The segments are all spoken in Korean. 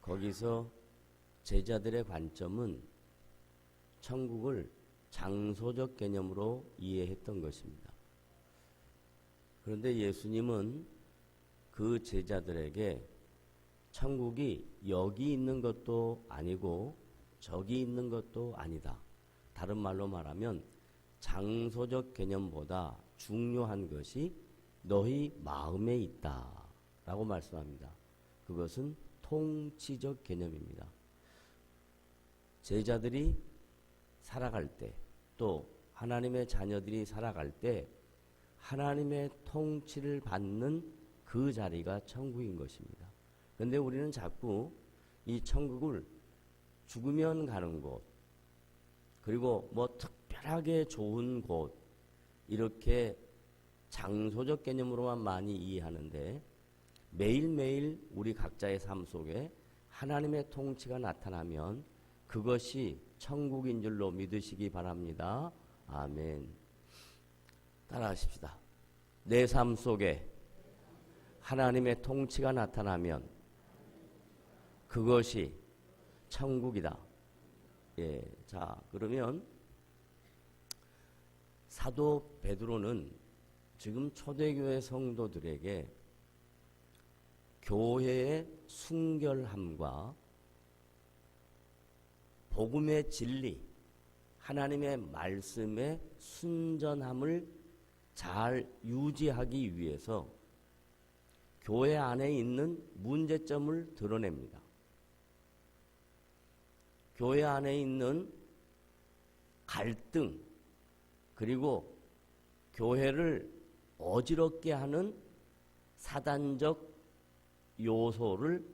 거기서 제자들의 관점은 천국을 장소적 개념으로 이해했던 것입니다. 그런데 예수님은 그 제자들에게 천국이 여기 있는 것도 아니고 저기 있는 것도 아니다. 다른 말로 말하면 장소적 개념보다 중요한 것이 너희 마음에 있다 라고 말씀합니다. 그것은 통치적 개념입니다. 제자들이 살아갈 때, 또 하나님의 자녀들이 살아갈 때 하나님의 통치를 받는 그 자리가 천국인 것입니다. 그런데 우리는 자꾸 이 천국을 죽으면 가는 곳, 그리고 뭐 특별하게 좋은 곳, 이렇게 장소적 개념으로만 많이 이해하는데, 매일매일 우리 각자의 삶 속에 하나님의 통치가 나타나면 그것이 천국인 줄로 믿으시기 바랍니다. 아멘. 따라하십시다. 내 삶 속에 하나님의 통치가 나타나면 그것이 천국이다. 예, 자, 그러면 사도 베드로는 지금 초대교회 성도들에게 교회의 순결함과 복음의 진리, 하나님의 말씀의 순전함을 잘 유지하기 위해서 교회 안에 있는 문제점을 드러냅니다. 교회 안에 있는 갈등, 그리고 교회를 어지럽게 하는 사단적 요소를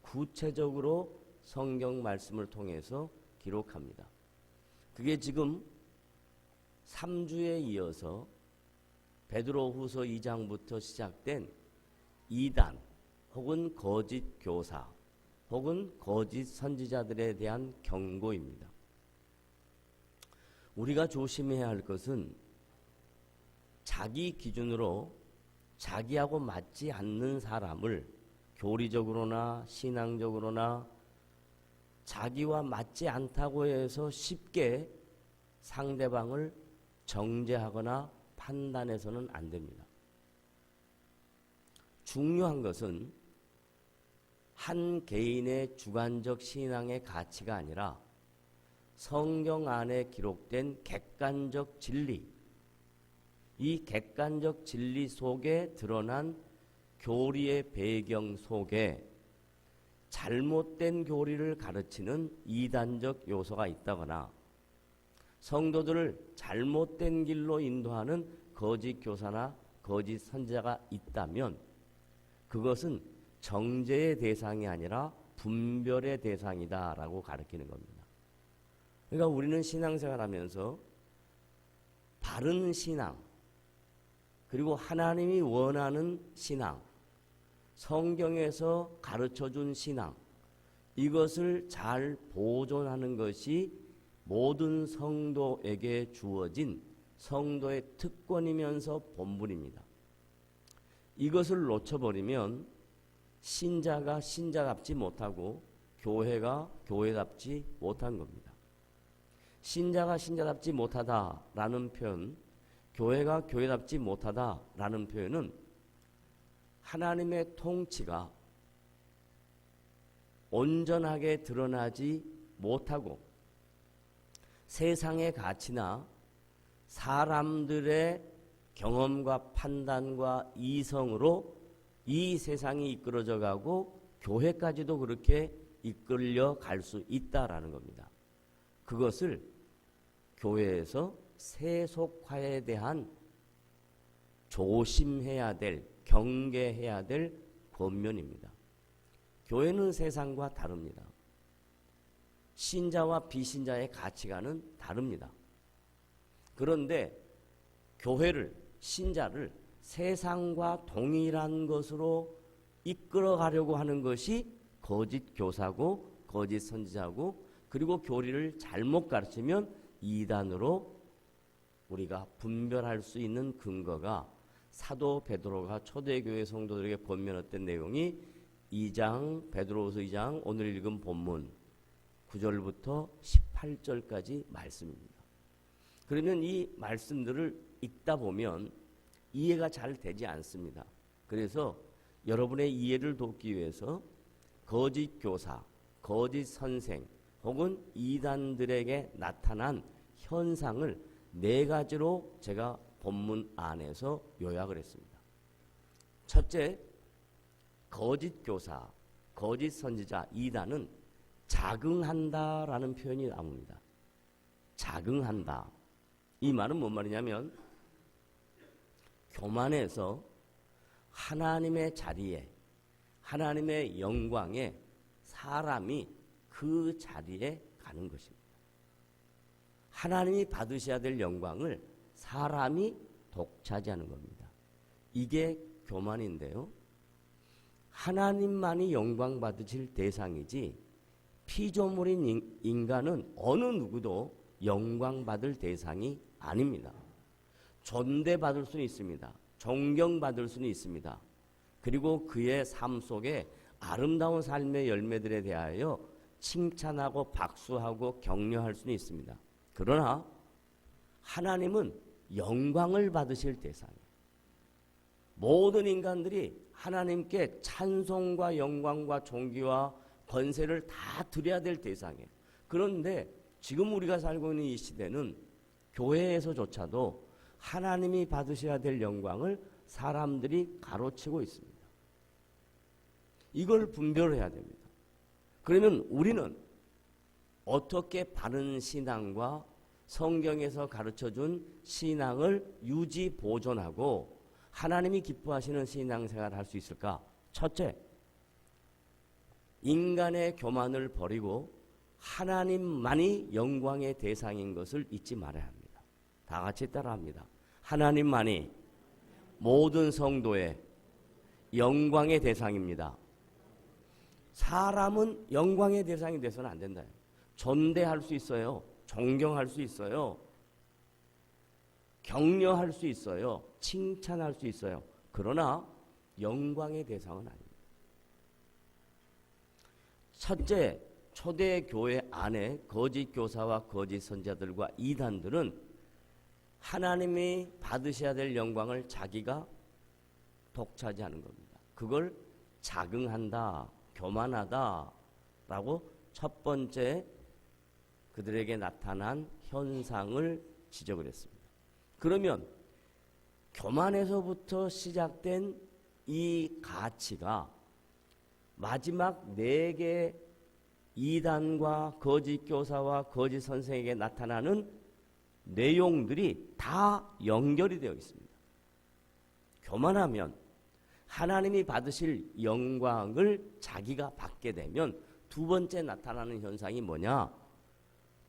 구체적으로 성경 말씀을 통해서 기록합니다. 그게 지금 3주에 이어서 베드로후서 2장부터 시작된 이단 혹은 거짓 교사 혹은 거짓 선지자들에 대한 경고입니다. 우리가 조심해야 할 것은 자기 기준으로 자기하고 맞지 않는 사람을 교리적으로나 신앙적으로나 자기와 맞지 않다고 해서 쉽게 상대방을 정죄하거나 판단해서는 안 됩니다. 중요한 것은 한 개인의 주관적 신앙의 가치가 아니라 성경 안에 기록된 객관적 진리, 이 객관적 진리 속에 드러난 교리의 배경 속에 잘못된 교리를 가르치는 이단적 요소가 있다거나 성도들을 잘못된 길로 인도하는 거짓 교사나 거짓 선지자가 있다면 그것은 정죄의 대상이 아니라 분별의 대상이다라고 가르치는 겁니다. 그러니까 우리는 신앙생활하면서 바른 신앙, 그리고 하나님이 원하는 신앙, 성경에서 가르쳐준 신앙, 이것을 잘 보존하는 것이 모든 성도에게 주어진 성도의 특권이면서 본분입니다. 이것을 놓쳐버리면 신자가 신자답지 못하고 교회가 교회답지 못한 겁니다. 신자가 신자답지 못하다라는 표현, 교회가 교회답지 못하다라는 표현은 하나님의 통치가 온전하게 드러나지 못하고 세상의 가치나 사람들의 경험과 판단과 이성으로 이 세상이 이끌어져 가고 교회까지도 그렇게 이끌려 갈 수 있다라는 겁니다. 그것을 교회에서 세속화에 대한 조심해야 될, 경계해야 될 권면입니다. 교회는 세상과 다릅니다. 신자와 비신자의 가치관은 다릅니다. 그런데 교회를, 신자를 세상과 동일한 것으로 이끌어가려고 하는 것이 거짓 교사고 거짓 선지자고, 그리고 교리를 잘못 가르치면 이단으로 우리가 분별할 수 있는 근거가 사도 베드로가 초대교회 성도들에게 권면했던 내용이 2장 베드로후서 2장 오늘 읽은 본문 9절부터 18절까지 말씀입니다. 그러면 이 말씀들을 읽다 보면 이해가 잘 되지 않습니다. 그래서 여러분의 이해를 돕기 위해서 거짓 교사, 거짓 선생 혹은 이단들에게 나타난 현상을 4가지로 제가 본문 안에서 요약을 했습니다. 첫째, 거짓 교사, 거짓 선지자, 이단은 자긍한다라는 표현이 나옵니다. 자긍한다. 이 말은 뭔 말이냐면 교만해서 하나님의 자리에, 하나님의 영광에 사람이 그 자리에 가는 것입니다. 하나님이 받으셔야 될 영광을 사람이 독차지하는 겁니다. 이게 교만인데요. 하나님만이 영광 받으실 대상이지 피조물인 인간은 어느 누구도 영광 받을 대상이 아닙니다. 존대받을 수는 있습니다. 존경받을 수는 있습니다. 그리고 그의 삶 속에 아름다운 삶의 열매들에 대하여 칭찬하고 박수하고 격려할 수는 있습니다. 그러나 하나님은 영광을 받으실 대상이에요. 모든 인간들이 하나님께 찬송과 영광과 존귀와 권세를 다 드려야 될 대상이에요. 그런데 지금 우리가 살고 있는 이 시대는 교회에서조차도 하나님이 받으셔야 될 영광을 사람들이 가로치고 있습니다. 이걸 분별해야 됩니다. 그러면 우리는 어떻게 바른 신앙과 성경에서 가르쳐준 신앙을 유지 보존하고 하나님이 기뻐하시는 신앙생활을 할 수 있을까? 첫째, 인간의 교만을 버리고 하나님만이 영광의 대상인 것을 잊지 말아야 합니다. 다 같이 따라합니다. 하나님만이 모든 성도의 영광의 대상입니다. 사람은 영광의 대상이 돼서는 안 된다. 존대할 수 있어요. 존경할 수 있어요. 격려할 수 있어요. 칭찬할 수 있어요. 그러나 영광의 대상은 아닙니다. 첫째, 초대교회 안에 거짓 교사와 거짓 선자들과 이단들은 하나님이 받으셔야 될 영광을 자기가 독차지하는 겁니다. 그걸 자긍한다, 교만하다라고 첫 번째 그들에게 나타난 현상을 지적을 했습니다. 그러면 교만에서부터 시작된 이 가치가 마지막 4개 이단과 거짓 교사와 거짓 선생에게 나타나는 내용들이 다 연결이 되어 있습니다. 교만하면 하나님이 받으실 영광을 자기가 받게 되면 두 번째 나타나는 현상이 뭐냐?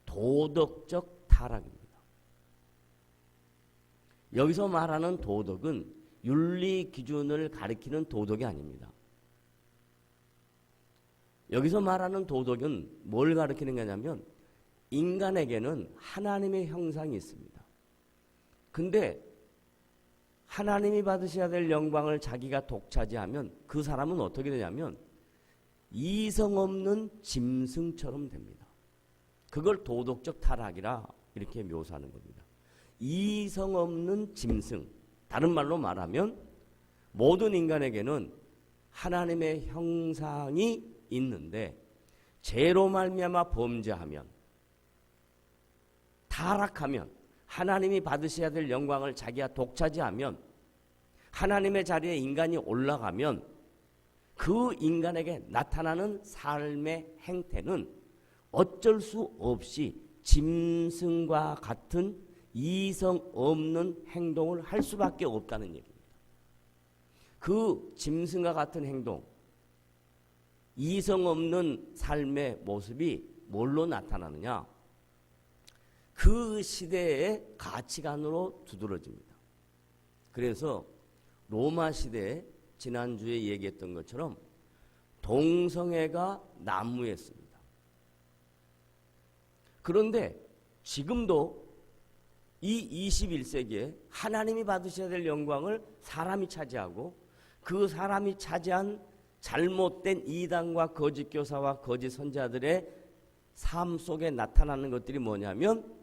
도덕적 타락입니다. 여기서 말하는 도덕은 윤리 기준을 가리키는 도덕이 아닙니다. 여기서 말하는 도덕은 뭘 가리키는 거냐면 인간에게는 하나님의 형상이 있습니다. 근데 하나님이 받으셔야 될 영광을 자기가 독차지하면 그 사람은 어떻게 되냐면 이성 없는 짐승처럼 됩니다. 그걸 도덕적 타락이라 이렇게 묘사하는 겁니다. 이성 없는 짐승, 다른 말로 말하면 모든 인간에게는 하나님의 형상이 있는데 죄로 말미암아 범죄하면 타락하면 하나님이 받으셔야 될 영광을 자기가 독차지하면 하나님의 자리에 인간이 올라가면 그 인간에게 나타나는 삶의 행태는 어쩔 수 없이 짐승과 같은 이성 없는 행동을 할 수밖에 없다는 얘기입니다. 그 짐승과 같은 행동, 이성 없는 삶의 모습이 뭘로 나타나느냐? 그 시대의 가치관으로 두드러집니다. 그래서 로마 시대에 지난주에 얘기했던 것처럼 동성애가 난무했습니다. 그런데 지금도 이 21세기에 하나님이 받으셔야 될 영광을 사람이 차지하고 그 사람이 차지한 잘못된 이단과 거짓 교사와 거짓 선자들의 삶 속에 나타나는 것들이 뭐냐면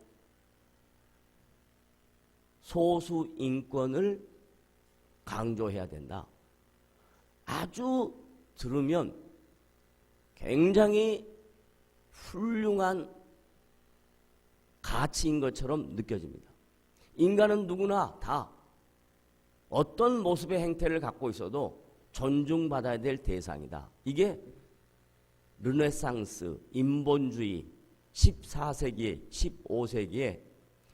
소수 인권을 강조해야 된다. 아주 들으면 굉장히 훌륭한 가치인 것처럼 느껴집니다. 인간은 누구나 다 어떤 모습의 행태를 갖고 있어도 존중받아야 될 대상이다. 이게 르네상스, 인본주의, 14세기, 15세기에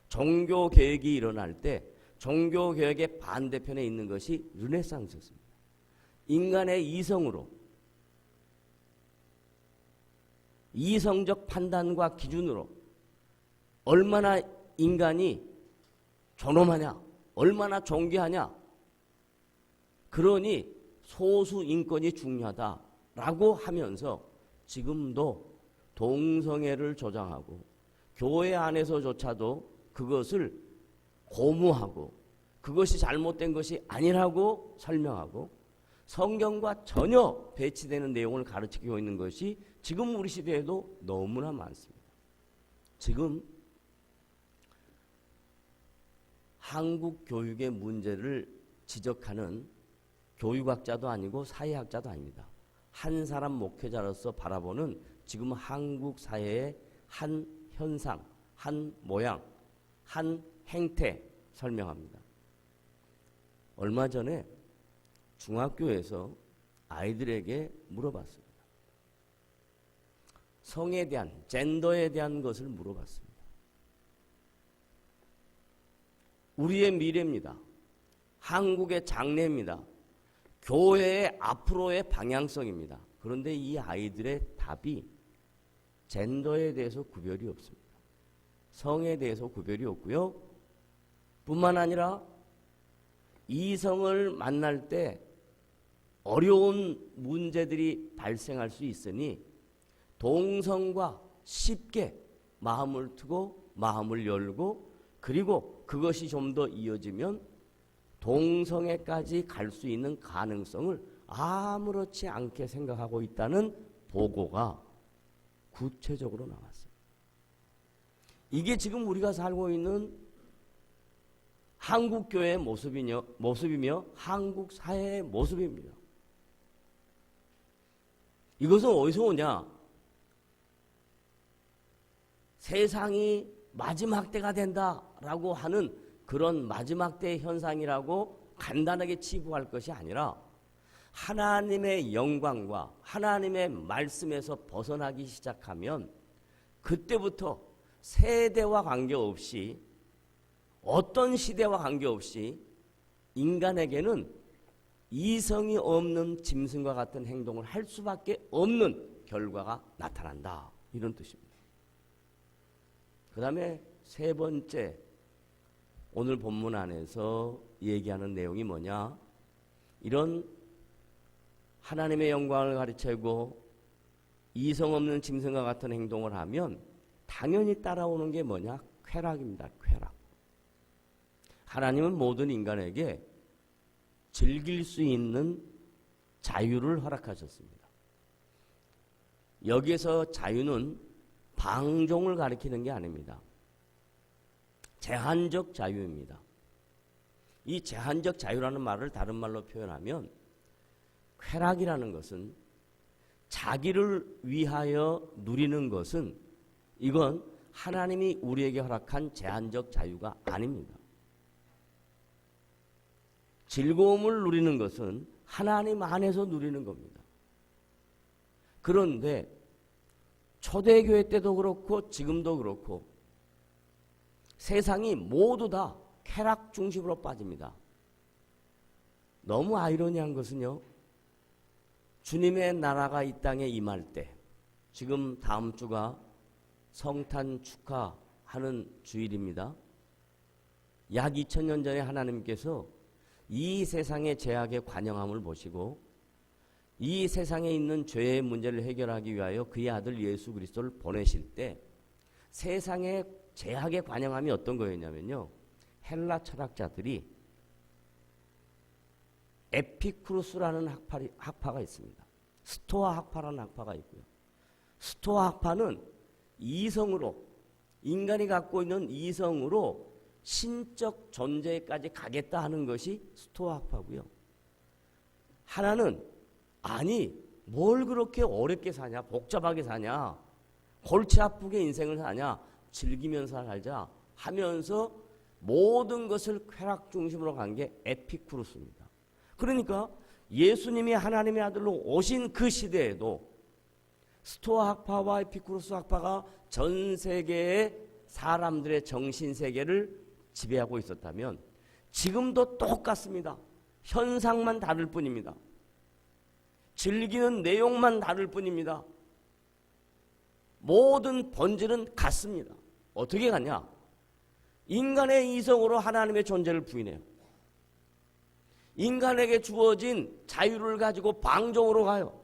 종교개혁이 일어날 때 종교개혁의 반대편에 있는 것이 르네상스였습니다. 인간의 이성으로, 이성적 판단과 기준으로 얼마나 인간이 존엄하냐, 얼마나 존귀하냐, 그러니 소수 인권이 중요하다라고 하면서 지금도 동성애를 조장하고 교회 안에서조차도 그것을 고무하고 그것이 잘못된 것이 아니라고 설명하고 성경과 전혀 배치되는 내용을 가르치고 있는 것이 지금 우리 시대에도 너무나 많습니다. 지금 한국 교육의 문제를 지적하는 교육학자도 아니고 사회학자도 아닙니다. 한 사람 목회자로서 바라보는 지금 한국 사회의 한 현상, 한 모양, 한 행태 설명합니다. 얼마 전에 중학교에서 아이들에게 물어봤습니다. 성에 대한, 젠더에 대한 것을 물어봤습니다. 우리의 미래입니다. 한국의 장래입니다. 교회의 앞으로의 방향성입니다. 그런데 이 아이들의 답이 젠더에 대해서 구별이 없습니다. 성에 대해서 구별이 없고요. 뿐만 아니라 이성을 만날 때 어려운 문제들이 발생할 수 있으니 동성과 쉽게 마음을 트고 마음을 열고 그리고 그것이 좀 더 이어지면 동성애까지 갈 수 있는 가능성을 아무렇지 않게 생각하고 있다는 보고가 구체적으로 나왔어요. 이게 지금 우리가 살고 있는 한국 교회의 모습이며 한국 사회의 모습입니다. 이것은 어디서 오냐? 세상이 마지막 때가 된다라고 하는 그런 마지막 때의 현상이라고 간단하게 치부할 것이 아니라 하나님의 영광과 하나님의 말씀에서 벗어나기 시작하면 그때부터 세대와 관계없이 어떤 시대와 관계없이 인간에게는 이성이 없는 짐승과 같은 행동을 할 수밖에 없는 결과가 나타난다. 이런 뜻입니다. 그 다음에 세 번째, 오늘 본문 안에서 얘기하는 내용이 뭐냐? 이런 하나님의 영광을 가르치고 이성 없는 짐승과 같은 행동을 하면 당연히 따라오는 게 뭐냐? 쾌락입니다. 쾌락. 하나님은 모든 인간에게 즐길 수 있는 자유를 허락하셨습니다. 여기에서 자유는 방종을 가리키는 게 아닙니다. 제한적 자유입니다. 이 제한적 자유라는 말을 다른 말로 표현하면 쾌락이라는 것은 자기를 위하여 누리는 것은 이건 하나님이 우리에게 허락한 제한적 자유가 아닙니다. 즐거움을 누리는 것은 하나님 안에서 누리는 겁니다. 그런데 초대교회 때도 그렇고 지금도 그렇고 세상이 모두 다 쾌락 중심으로 빠집니다. 너무 아이러니한 것은요. 주님의 나라가 이 땅에 임할 때 지금 다음 주가 성탄 축하하는 주일입니다. 약 2000년 전에 하나님께서 이 세상의 죄악의 관영함을 보시고 이 세상에 있는 죄의 문제를 해결하기 위하여 그의 아들 예수 그리스도를 보내실 때 세상의 죄악의 관영함이 어떤 거였냐면요. 헬라 철학자들이 에피쿠루스라는 학파가 있습니다. 스토아 학파라는 학파가 있고요. 스토아 학파는 이성으로, 인간이 갖고 있는 이성으로 신적 존재까지 가겠다 하는 것이 스토아 학파고요. 하나는 아니 뭘 그렇게 어렵게 사냐, 복잡하게 사냐, 골치 아프게 인생을 사냐, 즐기면서 살자 하면서 모든 것을 쾌락 중심으로 간 게 에피쿠로스입니다. 그러니까 예수님이 하나님의 아들로 오신 그 시대에도 스토아 학파와 에피쿠로스 학파가 전 세계의 사람들의 정신세계를 지배하고 있었다면 지금도 똑같습니다. 현상만 다를 뿐입니다. 즐기는 내용만 다를 뿐입니다. 모든 본질은 같습니다. 어떻게 같냐? 인간의 이성으로 하나님의 존재를 부인해요. 인간에게 주어진 자유를 가지고 방종으로 가요.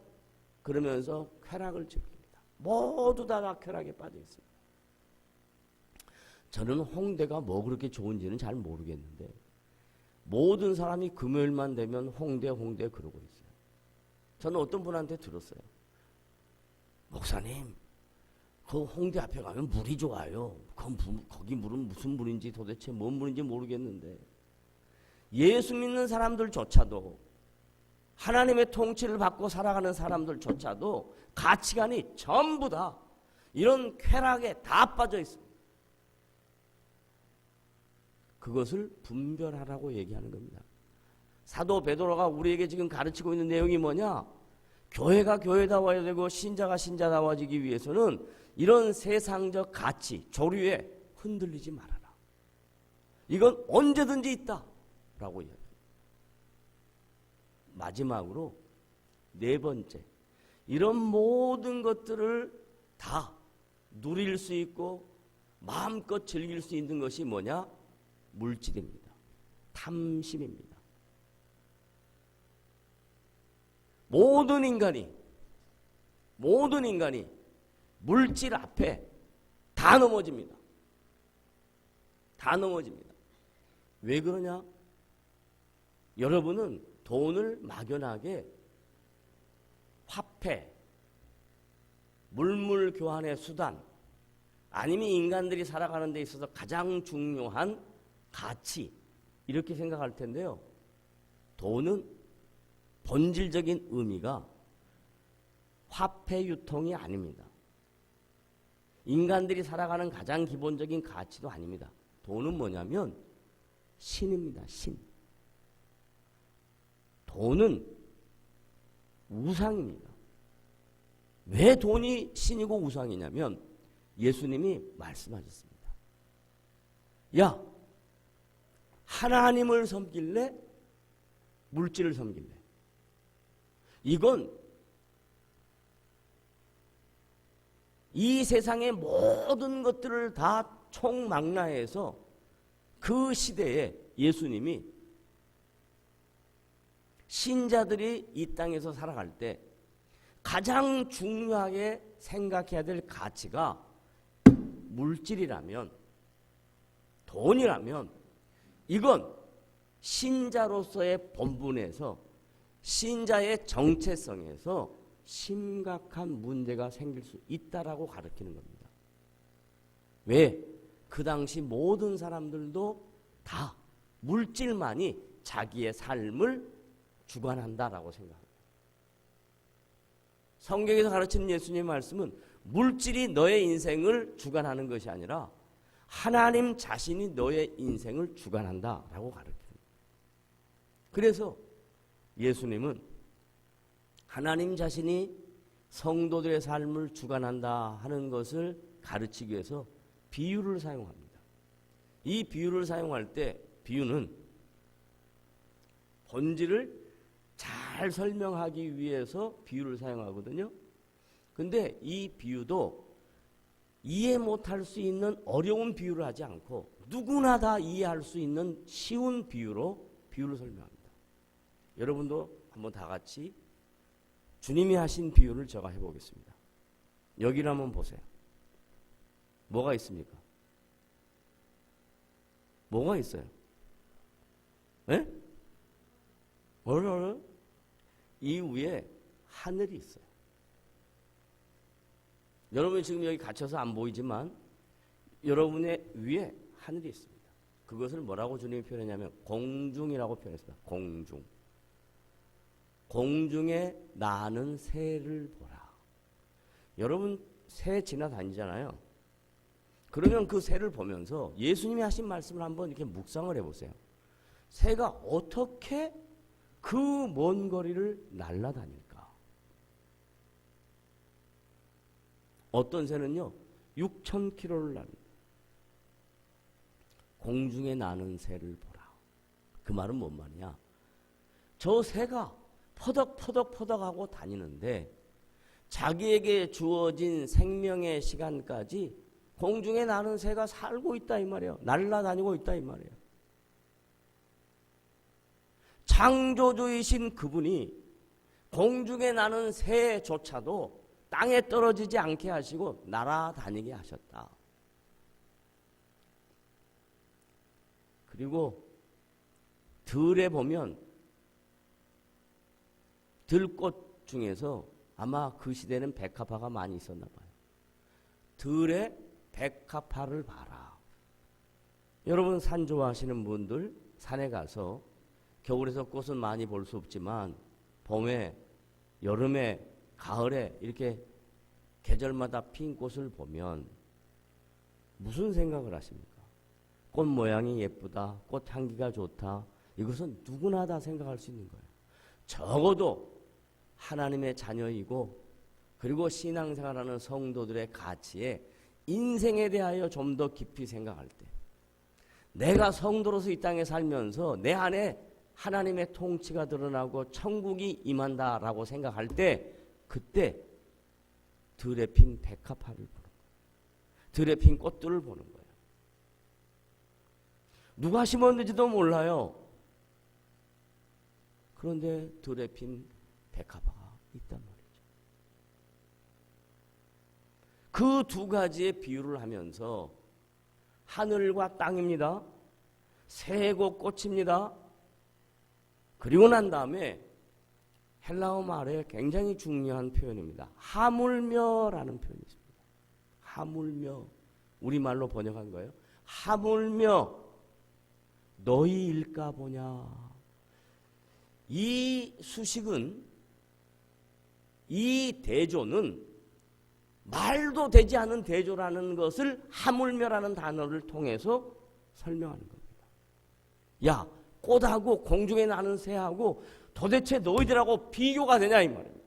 그러면서 쾌락을 즐깁니다. 모두 다 쾌락에 빠져 있습니다. 저는 홍대가 뭐 그렇게 좋은지는 잘 모르겠는데 모든 사람이 금요일만 되면 홍대 그러고 있어요. 저는 어떤 분한테 들었어요. 목사님, 그 홍대 앞에 가면 물이 좋아요. 거기 물은 무슨 물인지 도대체 뭔 물인지 모르겠는데 예수 믿는 사람들조차도 하나님의 통치를 받고 살아가는 사람들조차도 가치관이 전부 다 이런 쾌락에 다 빠져 있습니다. 그것을 분별하라고 얘기하는 겁니다. 사도 베드로가 우리에게 지금 가르치고 있는 내용이 뭐냐? 교회가 교회다워야 되고 신자가 신자다워지기 위해서는 이런 세상적 가치, 조류에 흔들리지 말아라. 이건 언제든지 있다 라고 이야기합니다. 마지막으로 네 번째, 이런 모든 것들을 다 누릴 수 있고 마음껏 즐길 수 있는 것이 뭐냐? 물질입니다. 탐심입니다. 모든 인간이 물질 앞에 다 넘어집니다. 다 넘어집니다. 왜 그러냐? 여러분은 돈을 막연하게 화폐, 물물 교환의 수단, 아니면 인간들이 살아가는 데 있어서 가장 중요한 가치, 이렇게 생각할 텐데요. 돈은 본질적인 의미가 화폐 유통이 아닙니다. 인간들이 살아가는 가장 기본적인 가치도 아닙니다. 돈은 뭐냐면 신입니다. 신. 돈은 우상입니다. 왜 돈이 신이고 우상이냐면 예수님이 말씀하셨습니다. 야, 하나님을 섬길래? 물질을 섬길래? 이건 이 세상의 모든 것들을 다 총망라해서 그 시대에 예수님이 신자들이 이 땅에서 살아갈 때 가장 중요하게 생각해야 될 가치가 물질이라면, 돈이라면 이건 신자로서의 본분에서, 신자의 정체성에서 심각한 문제가 생길 수 있다라고 가르치는 겁니다. 왜? 그 당시 모든 사람들도 다 물질만이 자기의 삶을 주관한다라고 생각합니다. 성경에서 가르치는 예수님의 말씀은 물질이 너의 인생을 주관하는 것이 아니라 하나님 자신이 너의 인생을 주관한다라고 가르칩니다. 그래서 예수님은 하나님 자신이 성도들의 삶을 주관한다 하는 것을 가르치기 위해서 비유를 사용합니다. 이 비유를 사용할 때 비유는 본질을 잘 설명하기 위해서 비유를 사용하거든요. 근데 이 비유도 이해 못할 수 있는 어려운 비유를 하지 않고 누구나 다 이해할 수 있는 쉬운 비유로 비유를 설명합니다. 여러분도 한번 다 같이 주님이 하신 비유를 제가 해보겠습니다. 여기를 한번 보세요. 뭐가 있습니까? 뭐가 있어요? 예? 이 위에 하늘이 있어요. 여러분이 지금 여기 갇혀서 안 보이지만 여러분의 위에 하늘이 있습니다. 그것을 뭐라고 주님이 표현했냐면 공중이라고 표현했습니다. 공중. 공중에 나는 새를 보라. 여러분 새 지나다니잖아요. 그러면 그 새를 보면서 예수님이 하신 말씀을 한번 이렇게 묵상을 해보세요. 새가 어떻게 그 먼 거리를 날아다닐까? 어떤 새는요 6,000km를 납니다. 공중에 나는 새를 보라. 그 말은 뭔 말이냐? 저 새가 퍼덕퍼덕하고 다니는데 자기에게 주어진 생명의 시간까지 공중에 나는 새가 살고 있다 이 말이에요. 날아다니고 있다 이 말이에요. 창조주이신 그분이 공중에 나는 새조차도 땅에 떨어지지 않게 하시고 날아다니게 하셨다. 그리고 들에 보면 들꽃 중에서 아마 그 시대는 백합화가 많이 있었나 봐요. 들에 백합화를 봐라. 여러분 산 좋아하시는 분들 산에 가서 겨울에서 꽃은 많이 볼 수 없지만 봄에, 여름에, 가을에 이렇게 계절마다 핀 꽃을 보면 무슨 생각을 하십니까? 꽃 모양이 예쁘다, 꽃 향기가 좋다. 이것은 누구나 다 생각할 수 있는 거예요. 적어도 하나님의 자녀이고 그리고 신앙생활하는 성도들의 가치에 인생에 대하여 좀 더 깊이 생각할 때 내가 성도로서 이 땅에 살면서 내 안에 하나님의 통치가 드러나고 천국이 임한다라고 생각할 때 그때 들에 핀 백합화를 보는 거예요. 들에 핀 꽃들을 보는 거예요. 누가 심었는지도 몰라요. 그런데 들에 핀 백합화가 있단 말이에요. 그 두 가지의 비유를 하면서 하늘과 땅입니다. 새고 꽃입니다. 그리고 난 다음에 헬라어 말에 굉장히 중요한 표현입니다. 하물며라는 표현이 있습니다. 하물며. 우리말로 번역한 거예요. 하물며 너희 일까 보냐. 이 수식은, 이 대조는 말도 되지 않은 대조라는 것을 하물며라는 단어를 통해서 설명하는 겁니다. 야, 꽃하고 공중에 나는 새하고 도대체 너희들하고 비교가 되냐 이 말입니다.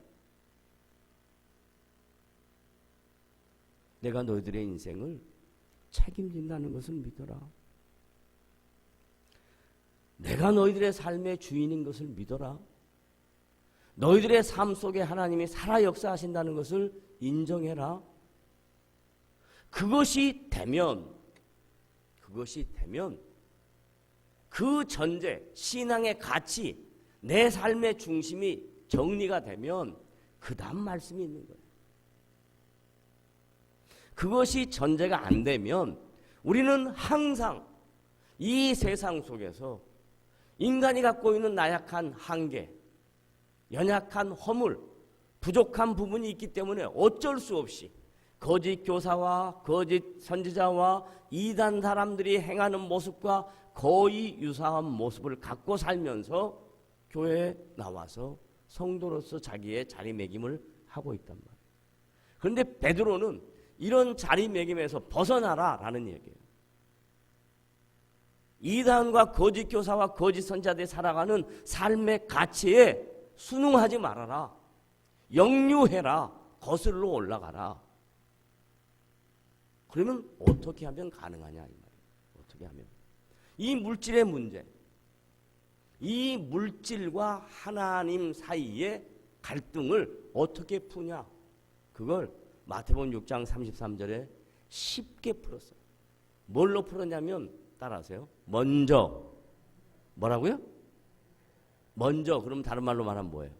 내가 너희들의 인생을 책임진다는 것을 믿어라. 내가 너희들의 삶의 주인인 것을 믿어라. 너희들의 삶 속에 하나님이 살아 역사하신다는 것을 인정해라. 그것이 되면 그 전제, 신앙의 가치, 내 삶의 중심이 정리가 되면 그 다음 말씀이 있는 거예요. 그것이 전제가 안 되면 우리는 항상 이 세상 속에서 인간이 갖고 있는 나약한 한계, 연약한 허물, 부족한 부분이 있기 때문에 어쩔 수 없이 거짓 교사와 거짓 선지자와 이단 사람들이 행하는 모습과 거의 유사한 모습을 갖고 살면서 교회에 나와서 성도로서 자기의 자리매김을 하고 있단 말이에요. 그런데 베드로는 이런 자리매김에서 벗어나라라는 얘기예요. 이단과 거짓 교사와 거짓 선지자들이 살아가는 삶의 가치에 순응하지 말아라. 역류해라. 거슬러 올라가라. 그러면 어떻게 하면 가능하냐 이 말이에요. 어떻게 하면 이 물질의 문제, 이 물질과 하나님 사이의 갈등을 어떻게 푸냐? 그걸 마태복음 6장 33절에 쉽게 풀었어요. 뭘로 풀었냐면 따라하세요. 먼저 뭐라고요? 먼저 그럼 다른 말로 말하면 뭐예요?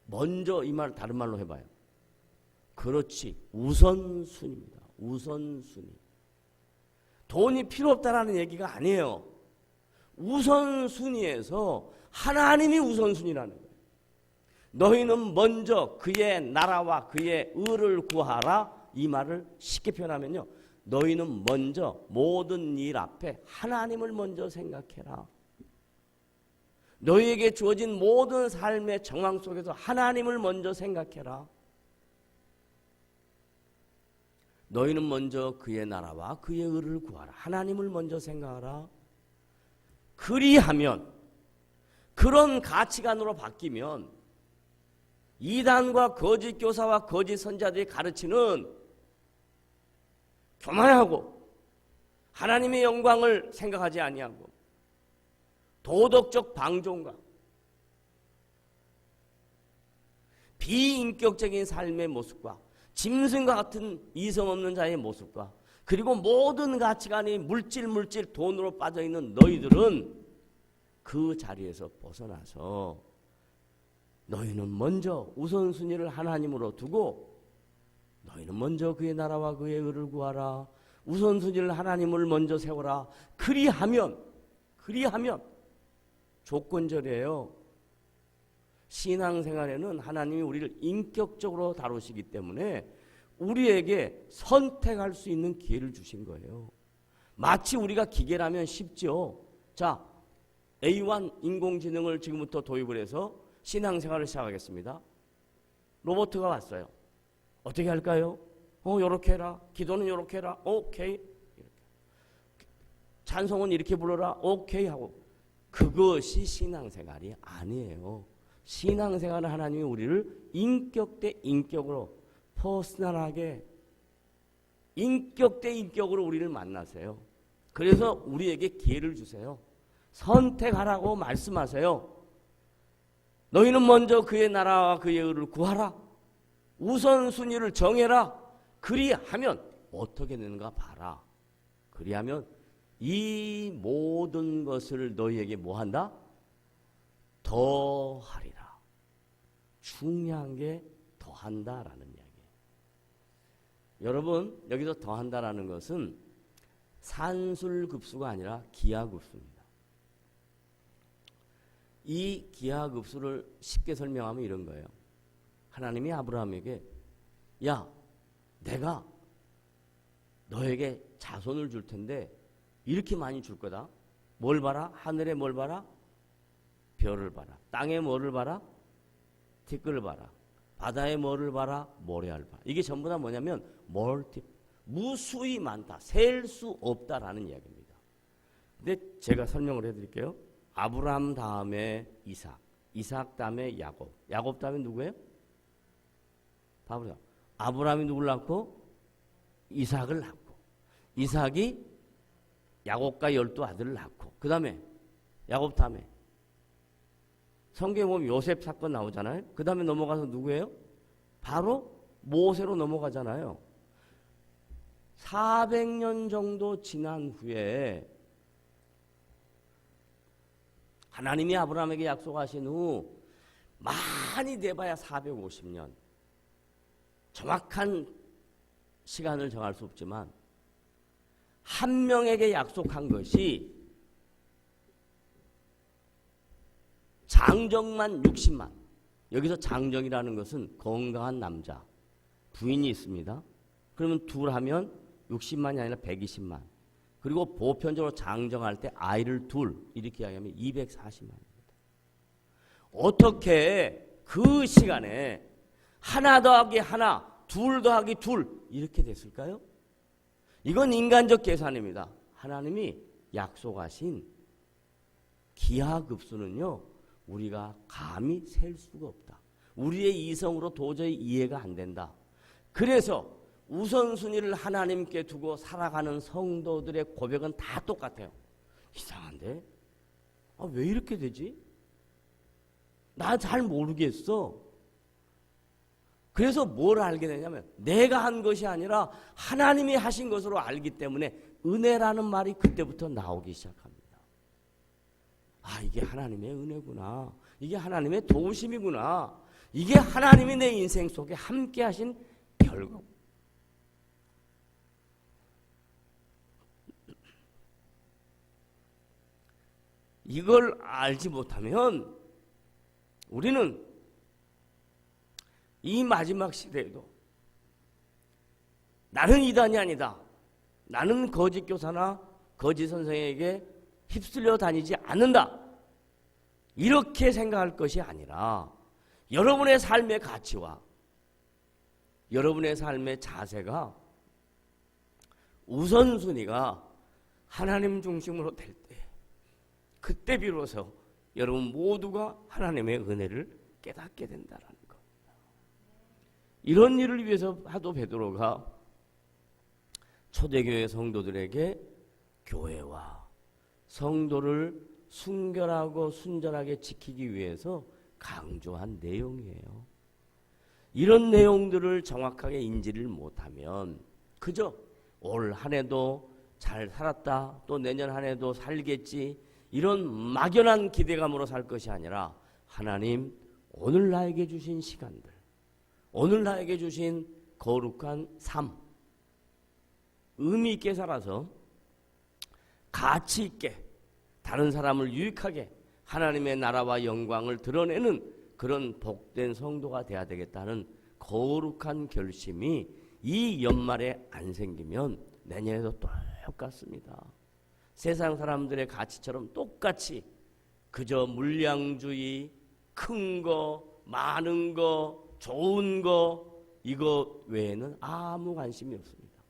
먼저 이 말 다른 말로 해봐요. 그렇지. 우선순위입니다. 우선순위. 돈이 필요 없다라는 얘기가 아니에요. 우선순위에서 하나님이 우선순위라는 거예요. 너희는 먼저 그의 나라와 그의 의를 구하라. 이 말을 쉽게 표현하면요, 너희는 먼저 모든 일 앞에 하나님을 먼저 생각해라. 너희에게 주어진 모든 삶의 정황 속에서 하나님을 먼저 생각해라. 너희는 먼저 그의 나라와 그의 의를 구하라. 하나님을 먼저 생각하라. 그리하면, 그런 가치관으로 바뀌면 이단과 거짓 교사와 거짓 선자들이 가르치는 교만하고 하나님의 영광을 생각하지 아니하고 도덕적 방종과 비인격적인 삶의 모습과 짐승과 같은 이성 없는 자의 모습과 그리고 모든 가치관이 물질 돈으로 빠져있는 너희들은 그 자리에서 벗어나서 너희는 먼저 우선순위를 하나님으로 두고 너희는 먼저 그의 나라와 그의 의를 구하라. 우선순위를 하나님을 먼저 세워라. 그리하면 조건절이에요. 신앙생활에는 하나님이 우리를 인격적으로 다루시기 때문에 우리에게 선택할 수 있는 기회를 주신 거예요. 마치 우리가 기계라면 쉽죠. 자, A1 인공지능을 지금부터 도입을 해서 신앙생활을 시작하겠습니다. 로봇가 왔어요. 어떻게 할까요? 요렇게 해라. 기도는 요렇게 해라. 오케이. 이렇게. 찬송은 이렇게 불러라. 오케이 하고. 그것이 신앙생활이 아니에요. 신앙생활은 하나님이 우리를 인격 대 인격으로 퍼스널하게 인격 대 인격으로 우리를 만나세요. 그래서 우리에게 기회를 주세요. 선택하라고 말씀하세요. 너희는 먼저 그의 나라와 그의 의를 구하라. 우선순위를 정해라. 그리하면 어떻게 되는가 봐라. 그리하면 이 모든 것을 너희에게 뭐한다? 더하리라. 중요한 게 더한다라는 이야기예요. 여러분, 여기서 더한다라는 것은 산술급수가 아니라 기하급수입니다. 이 기하급수를 쉽게 설명하면 이런 거예요. 하나님이 아브라함에게 야, 내가 너에게 자손을 줄 텐데 이렇게 많이 줄 거다. 뭘 봐라? 하늘에 뭘 봐라? 별을 봐라. 땅에 뭐를 봐라? 티끌을 봐라. 바다에 뭐를 봐라? 모래알 봐라. 이게 전부 다 뭐냐면 무수히 많다. 셀 수 없다라는 이야기입니다. 근데 제가 설명을 해드릴게요. 아브라함 다음에 이삭, 이삭 다음에 야곱, 야곱 다음에 누구예요? 바로 아브라함이 누구를 낳고? 이삭을 낳고, 이삭이 야곱과 12아들을 낳고, 그 다음에 야곱 다음에 성경에 보면 요셉 사건 나오잖아요. 그 다음에 넘어가서 누구예요? 바로 모세로 넘어가잖아요. 400년 정도 지난 후에 하나님이 아브라함에게 약속하신 후 많이 돼봐야 450년. 정확한 시간을 정할 수 없지만 한 명에게 약속한 것이 장정만 60만. 여기서 장정이라는 것은 건강한 남자. 부인이 있습니다. 그러면 둘 하면 60만이 아니라 120만. 그리고 보편적으로 장정할 때 아이를 둘 이렇게 이야기하면 240만입니다. 어떻게 그 시간에 하나 더하기 하나, 둘 더하기 둘 이렇게 됐을까요? 이건 인간적 계산입니다. 하나님이 약속하신 기하급수는요, 우리가 감히 셀 수가 없다. 우리의 이성으로 도저히 이해가 안 된다. 그래서 우선순위를 하나님께 두고 살아가는 성도들의 고백은 다 똑같아요. 이상한데? 왜 이렇게 되지? 나 잘 모르겠어. 그래서 뭘 알게 되냐면 내가 한 것이 아니라 하나님이 하신 것으로 알기 때문에 은혜라는 말이 그때부터 나오기 시작합니다. 이게 하나님의 은혜구나. 이게 하나님의 도우심이구나. 이게 하나님이 내 인생 속에 함께 하신 결과. 이걸 알지 못하면 우리는 이 마지막 시대에도 나는 이단이 아니다. 나는 거짓 교사나 거짓 선생에게 휩쓸려 다니지 않는다. 이렇게 생각할 것이 아니라 여러분의 삶의 가치와 여러분의 삶의 자세가 우선순위가 하나님 중심으로 될 때, 그때 비로소 여러분 모두가 하나님의 은혜를 깨닫게 된다라는 겁니다. 이런 일을 위해서 사도 베드로가 초대교회 성도들에게 교회와 성도를 순결하고 순전하게 지키기 위해서 강조한 내용이에요. 이런 내용들을 정확하게 인지를 못하면 그저 올 한 해도 잘 살았다, 또 내년 한 해도 살겠지, 이런 막연한 기대감으로 살 것이 아니라 하나님 오늘 나에게 주신 시간들, 오늘 나에게 주신 거룩한 삶, 의미 있게 살아서 가치 있게 다른 사람을 유익하게 하나님의 나라와 영광을 드러내는 그런 복된 성도가 돼야 되겠다는 거룩한 결심이 이 연말에 안 생기면 내년에도 똑같습니다. 세상 사람들의 가치처럼 똑같이 그저 물량주의, 큰 거, 많은 거, 좋은 거, 이거 외에는 아무 관심이 없습니다.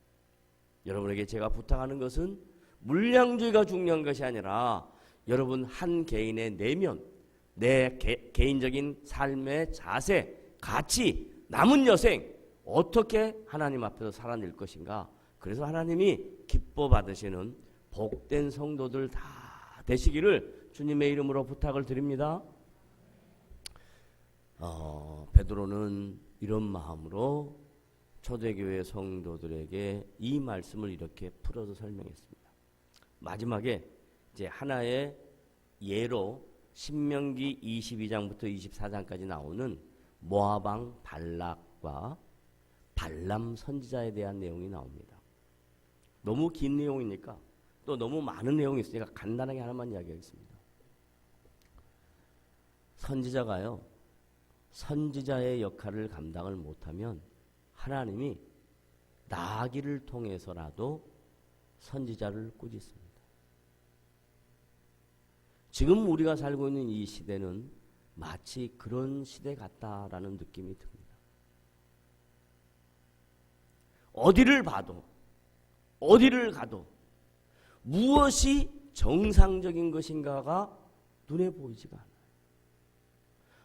여러분에게 제가 부탁하는 것은 물량주의가 중요한 것이 아니라 여러분 한 개인의 내면, 내 개인적인 삶의 자세, 가치, 남은 여생 어떻게 하나님 앞에서 살아낼 것인가. 그래서 하나님이 기뻐 받으시는 복된 성도들 다 되시기를 주님의 이름으로 부탁을 드립니다. 베드로는 이런 마음으로 초대교회 성도들에게 이 말씀을 이렇게 풀어서 설명했습니다. 마지막에 이제 하나의 예로 신명기 22장부터 24장까지 나오는 모압 왕 발락과 발람 선지자에 대한 내용이 나옵니다. 너무 긴 내용이니까 또 너무 많은 내용이 있으니까 간단하게 하나만 이야기하겠습니다. 선지자가요, 선지자의 역할을 감당을 못하면 하나님이 나귀를 통해서라도 선지자를 꾸짖습니다. 지금 우리가 살고 있는 이 시대는 마치 그런 시대 같다라는 느낌이 듭니다. 어디를 봐도 어디를 가도 무엇이 정상적인 것인가가 눈에 보이지가 않아요.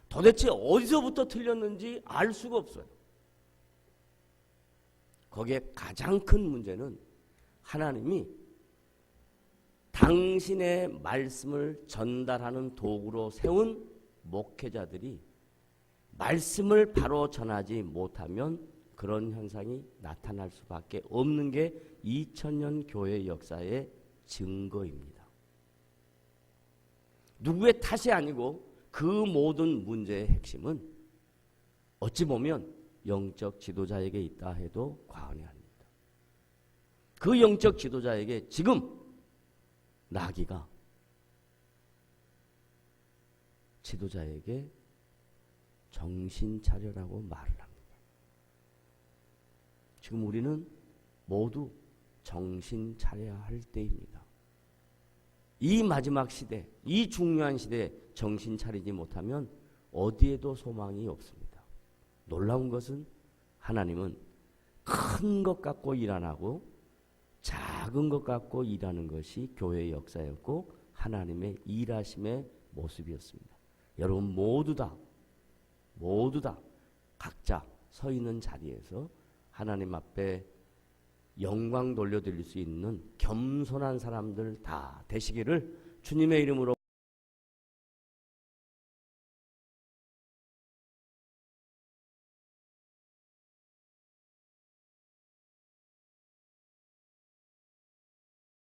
도대체 어디서부터 틀렸는지 알 수가 없어요. 거기에 가장 큰 문제는 하나님이 당신의 말씀을 전달하는 도구로 세운 목회자들이 말씀을 바로 전하지 못하면 그런 현상이 나타날 수밖에 없는 게 2000년 교회 역사의 증거입니다. 누구의 탓이 아니고 그 모든 문제의 핵심은 어찌 보면 영적 지도자에게 있다 해도 과언이 아닙니다. 그 영적 지도자에게 지금 나귀가 지도자에게 정신 차려라고 말을 합니다. 지금 우리는 모두 정신 차려야 할 때입니다. 이 마지막 시대, 이 중요한 시대에 정신 차리지 못하면 어디에도 소망이 없습니다. 놀라운 것은 하나님은 큰 것 갖고 일 안 하고 작은 것 갖고 일하는 것이 교회의 역사였고 하나님의 일하심의 모습이었습니다. 여러분 모두 다 각자 서 있는 자리에서 하나님 앞에 영광 돌려드릴 수 있는 겸손한 사람들 다 되시기를 주님의 이름으로